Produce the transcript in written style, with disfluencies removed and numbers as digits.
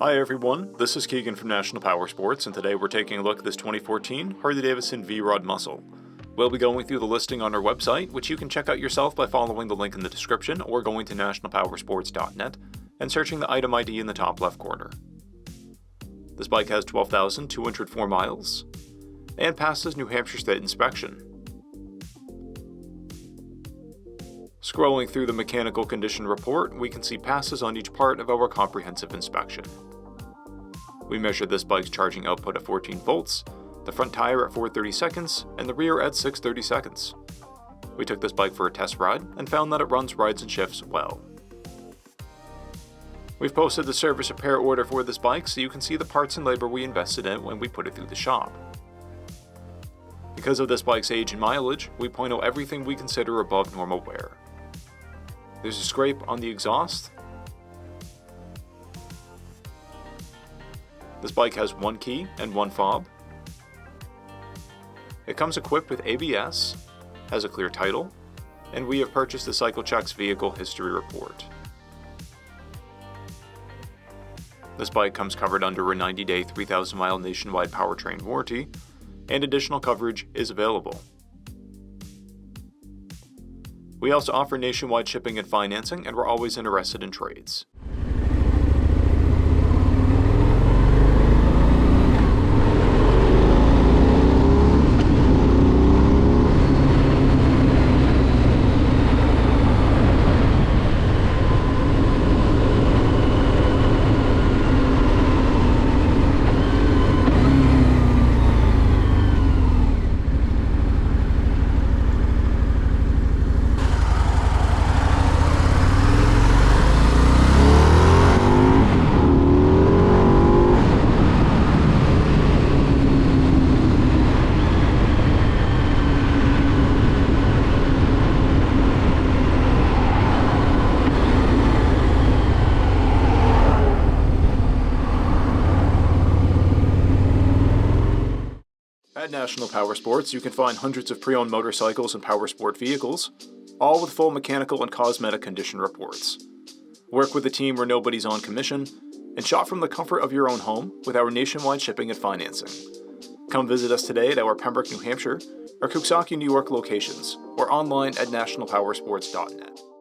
Hi everyone, this is Keegan from National Powersports, and today we're taking a look at this 2014 Harley-Davidson VROD Muscle. We'll be going through the listing on our website, which you can check out yourself by following the link in the description or going to nationalpowersports.net and searching the item ID in the top left corner. This bike has 12,204 miles and passes New Hampshire State inspection. Scrolling through the mechanical condition report, we can see passes on each part of our comprehensive inspection. We measured this bike's charging output at 14 volts, the front tire at 430 seconds, and the rear at 630 seconds. We took this bike for a test ride and found that it runs rides and shifts well. We've posted the service repair order for this bike so you can see the parts and labor we invested in when we put it through the shop. Because of this bike's age and mileage, we point out everything we consider above normal wear. There's a scrape on the exhaust. This bike has one key and one fob. It comes equipped with ABS, has a clear title, and we have purchased the CycleCheck's vehicle history report. This bike comes covered under a 90-day, 3,000-mile nationwide powertrain warranty, and additional coverage is available. We also offer nationwide shipping and financing, and we're always interested in trades. At National Powersports, you can find hundreds of pre-owned motorcycles and powersport vehicles, all with full mechanical and cosmetic condition reports. Work with a team where nobody's on commission, and shop from the comfort of your own home with our nationwide shipping and financing. Come visit us today at our Pembroke, New Hampshire, or Coxsackie, New York locations, or online at nationalpowersports.net.